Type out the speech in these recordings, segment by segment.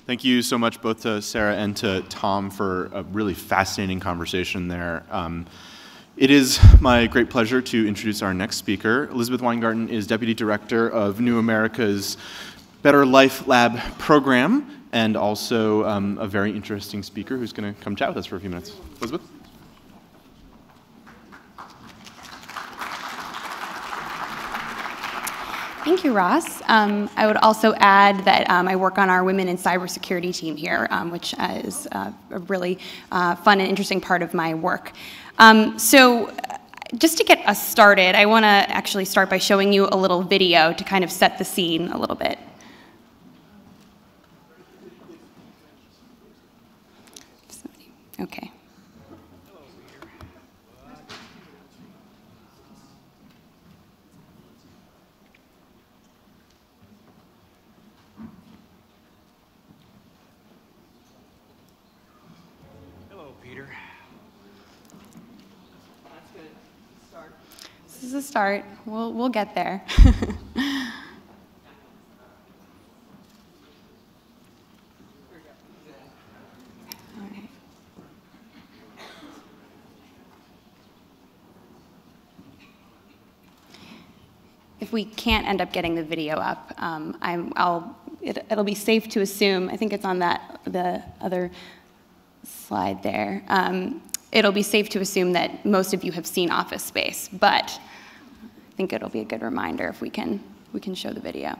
Thank you so much both to Sarah and to Tom for a really fascinating conversation there. It is my great pleasure to introduce our next speaker. Elizabeth Weingarten is Deputy Director of New America's Better Life Lab program, and also a very interesting speaker who's going to come chat with us for a few minutes. Elizabeth? Thank you, Ross. I would also add that I work on our Women in Cybersecurity team here, which is a really fun and interesting part of my work. So just to get us started, I want to actually start by showing you a little video to kind of set the scene a little bit. Okay. This is a start. We'll get there. If we can't end up getting the video up, it'll be safe to assume, I think it's on the other slide there, it'll be safe to assume that most of you have seen Office Space, but I think it'll be a good reminder if we can show the video.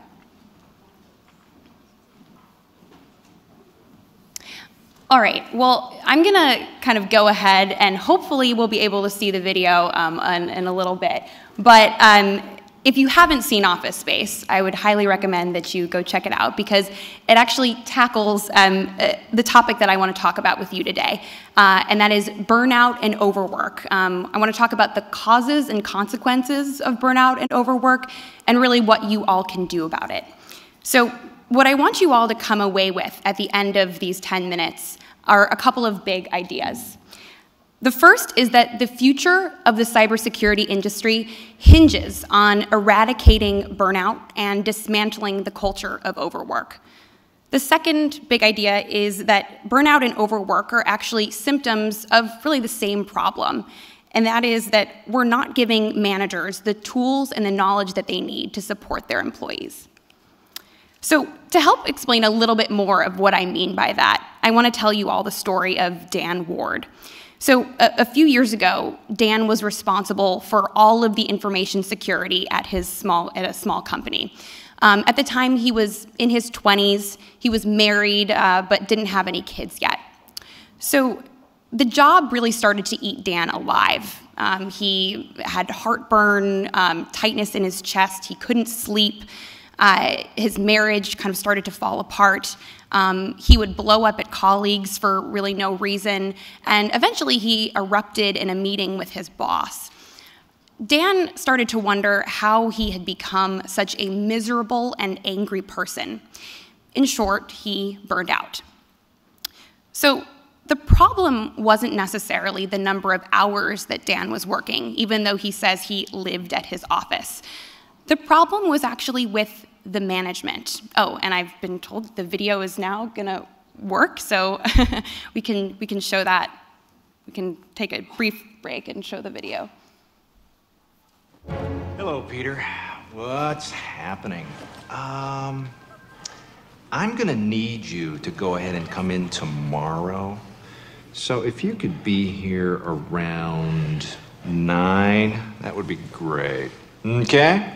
All right, well, I'm gonna kind of go ahead and hopefully we'll be able to see the video in a little bit, but if you haven't seen Office Space, I would highly recommend that you go check it out because it actually tackles the topic that I want to talk about with you today, and that is burnout and overwork. I want to talk about the causes and consequences of burnout and overwork and really what you all can do about it. So what I want you all to come away with at the end of these 10 minutes are a couple of big ideas. The first is that the future of the cybersecurity industry hinges on eradicating burnout and dismantling the culture of overwork. The second big idea is that burnout and overwork are actually symptoms of really the same problem, and that is that we're not giving managers the tools and the knowledge that they need to support their employees. So to help explain a little bit more of what I mean by that, I want to tell you all the story of Dan Ward. So a few years ago, Dan was responsible for all of the information security at a small company. At the time, he was in his 20s. He was married, but didn't have any kids yet. So the job really started to eat Dan alive. He had heartburn, tightness in his chest. He couldn't sleep. His marriage kind of started to fall apart. He would blow up at colleagues for really no reason, and eventually he erupted in a meeting with his boss. Dan started to wonder how he had become such a miserable and angry person. In short, he burned out. So the problem wasn't necessarily the number of hours that Dan was working, even though he says he lived at his office. The problem was actually with the management. Oh, and I've been told the video is now gonna work, so we can show that. We can take a brief break and show the video. Hello, Peter. What's happening? I'm gonna need you to go ahead and come in tomorrow. So if you could be here around 9, that would be great. Okay?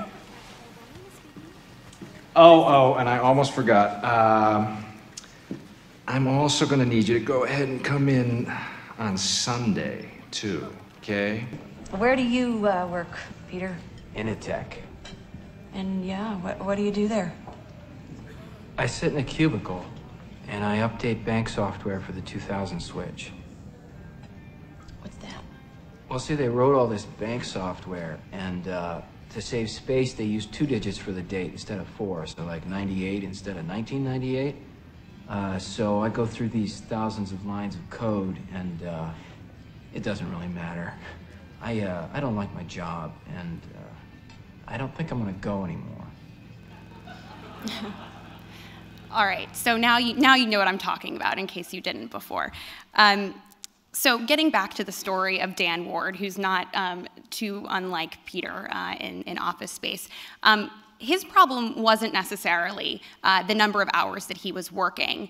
Oh, and I almost forgot. I'm also gonna need you to go ahead and come in on Sunday, too, okay? Where do you work, Peter? Initech. And yeah, what do you do there? I sit in a cubicle, and I update bank software for the 2000 switch. What's that? Well, see, they wrote all this bank software, and to save space, they used 2 digits for the date instead of 4, so like 98 instead of 1998. So I go through these thousands of lines of code, and it doesn't really matter. I don't like my job, and I don't think I'm gonna go anymore. All right, so now you know what I'm talking about in case you didn't before. So getting back to the story of Dan Ward, who's not too unlike Peter in Office Space, his problem wasn't necessarily the number of hours that he was working,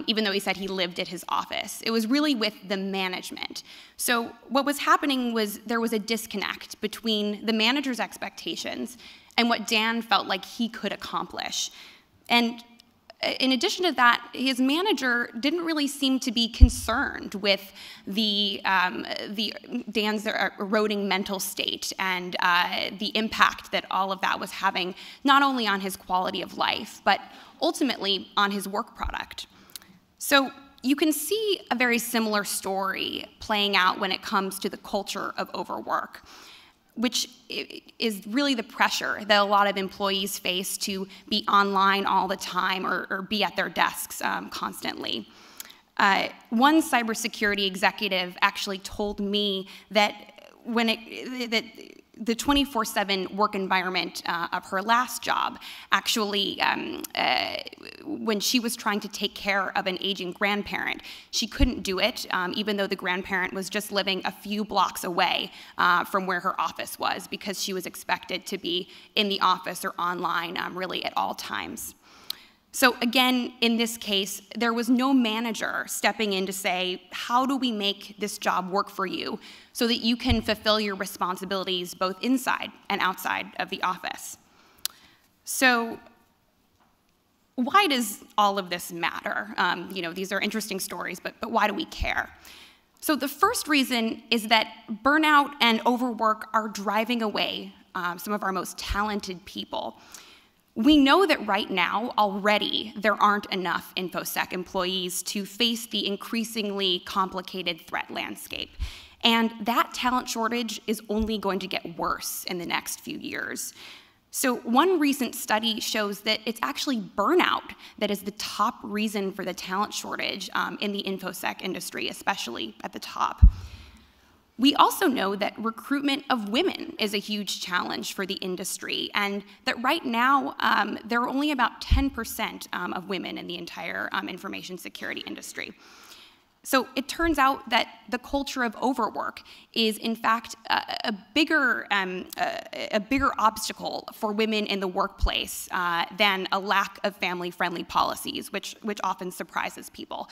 even though he said he lived at his office. It was really with the management. So what was happening was there was a disconnect between the manager's expectations and what Dan felt like he could accomplish. And in addition to that, his manager didn't really seem to be concerned with Dan's eroding mental state and the impact that all of that was having, not only on his quality of life, but ultimately on his work product. So you can see a very similar story playing out when it comes to the culture of overwork, which is really the pressure that a lot of employees face to be online all the time or be at their desks constantly. One cybersecurity executive actually told me that the 24/7 work environment of her last job actually, when she was trying to take care of an aging grandparent, she couldn't do it, even though the grandparent was just living a few blocks away from where her office was, because she was expected to be in the office or online really at all times. So again, in this case, there was no manager stepping in to say, how do we make this job work for you so that you can fulfill your responsibilities both inside and outside of the office? So why does all of this matter? These are interesting stories, but why do we care? So the first reason is that burnout and overwork are driving away some of our most talented people. We know that right now, already, there aren't enough Infosec employees to face the increasingly complicated threat landscape. And that talent shortage is only going to get worse in the next few years. So one recent study shows that it's actually burnout that is the top reason for the talent shortage in the Infosec industry, especially at the top. We also know that recruitment of women is a huge challenge for the industry, and that right now there are only about 10% of women in the entire information security industry. So it turns out that the culture of overwork is, in fact, a bigger obstacle for women in the workplace than a lack of family-friendly policies, which often surprises people.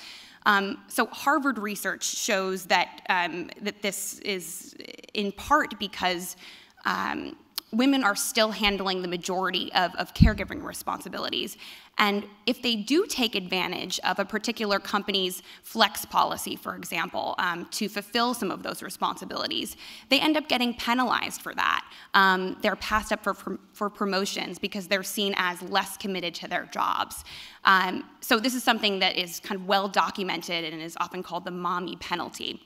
So Harvard research shows that that this is in part because women are still handling the majority of caregiving responsibilities. And if they do take advantage of a particular company's flex policy, for example, to fulfill some of those responsibilities, they end up getting penalized for that. They're passed up for promotions because they're seen as less committed to their jobs. So this is something that is kind of well documented and is often called the mommy penalty.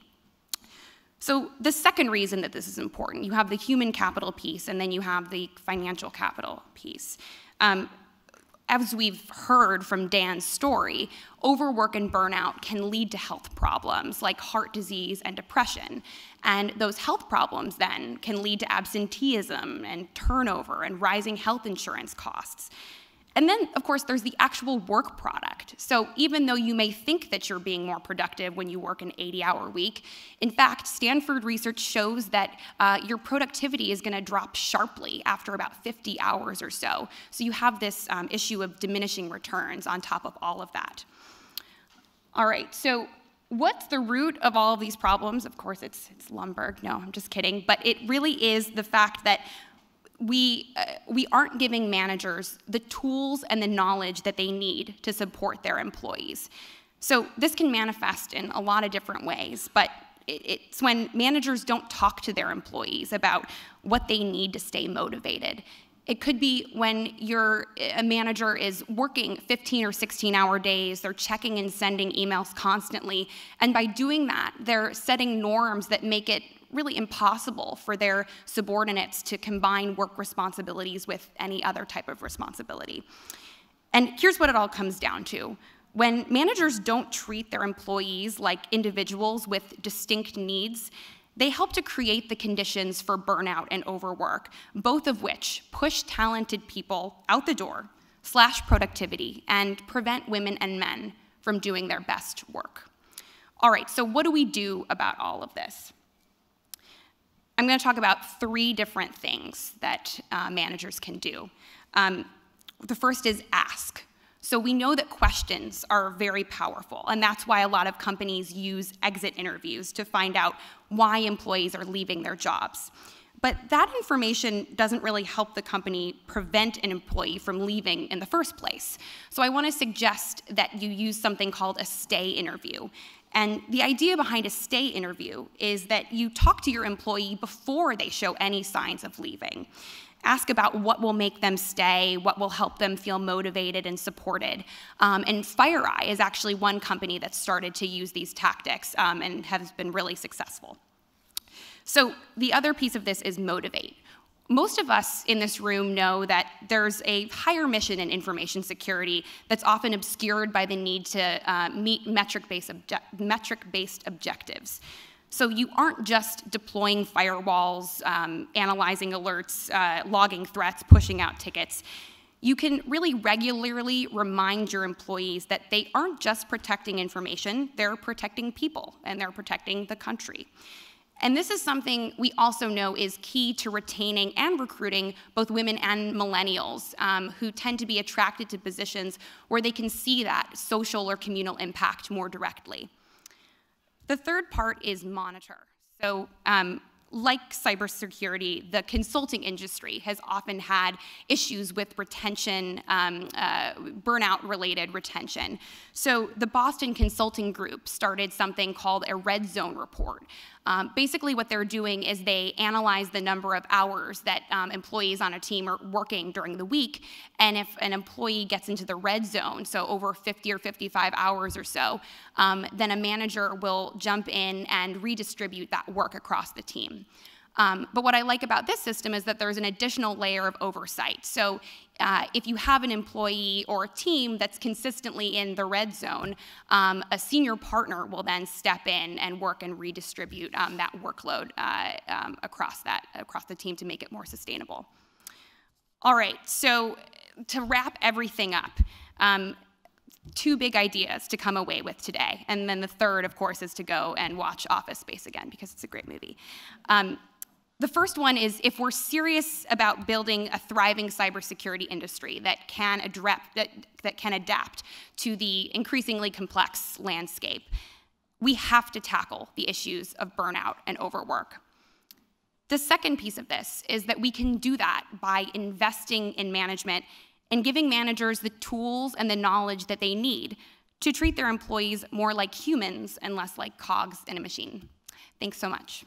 So the second reason that this is important, you have the human capital piece, and then you have the financial capital piece. As we've heard from Dan's story, overwork and burnout can lead to health problems like heart disease and depression. And those health problems then can lead to absenteeism and turnover and rising health insurance costs. And then, of course, there's the actual work product. So even though you may think that you're being more productive when you work an 80-hour week, in fact, Stanford research shows that your productivity is going to drop sharply after about 50 hours or so. So you have this issue of diminishing returns on top of all of that. All right, so what's the root of all of these problems? Of course, it's Lumbergh. No, I'm just kidding. But it really is the fact that we aren't giving managers the tools and the knowledge that they need to support their employees. So this can manifest in a lot of different ways, but it's when managers don't talk to their employees about what they need to stay motivated. It could be when a manager is working 15 or 16-hour days, they're checking and sending emails constantly, and by doing that, they're setting norms that make it really impossible for their subordinates to combine work responsibilities with any other type of responsibility. And here's what it all comes down to. When managers don't treat their employees like individuals with distinct needs, they help to create the conditions for burnout and overwork, both of which push talented people out the door, slash productivity, and prevent women and men from doing their best work. All right, so what do we do about all of this? I'm going to talk about 3 different things that managers can do. The first is ask. So we know that questions are very powerful, and that's why a lot of companies use exit interviews to find out why employees are leaving their jobs. But that information doesn't really help the company prevent an employee from leaving in the first place. So I want to suggest that you use something called a stay interview. And the idea behind a stay interview is that you talk to your employee before they show any signs of leaving. Ask about what will make them stay, what will help them feel motivated and supported. And FireEye is actually one company that started to use these tactics and has been really successful. So the other piece of this is motivate. Most of us in this room know that there's a higher mission in information security that's often obscured by the need to meet metric-based objectives. So you aren't just deploying firewalls, analyzing alerts, logging threats, pushing out tickets. You can really regularly remind your employees that they aren't just protecting information, they're protecting people, and they're protecting the country. And this is something we also know is key to retaining and recruiting both women and millennials who tend to be attracted to positions where they can see that social or communal impact more directly. The third part is monitor. So like cybersecurity, the consulting industry has often had issues with retention, burnout-related retention. So the Boston Consulting Group started something called a red zone report. Basically what they're doing is they analyze the number of hours that employees on a team are working during the week, and if an employee gets into the red zone, so over 50 or 55 hours or so, then a manager will jump in and redistribute that work across the team. But what I like about this system is that there's an additional layer of oversight. So if you have an employee or a team that's consistently in the red zone, a senior partner will then step in and work and redistribute that workload across the team to make it more sustainable. All right, so to wrap everything up, 2 big ideas to come away with today. And then the third, of course, is to go and watch Office Space again because it's a great movie. The first one is if we're serious about building a thriving cybersecurity industry that can adapt to the increasingly complex landscape, we have to tackle the issues of burnout and overwork. The second piece of this is that we can do that by investing in management and giving managers the tools and the knowledge that they need to treat their employees more like humans and less like cogs in a machine. Thanks so much.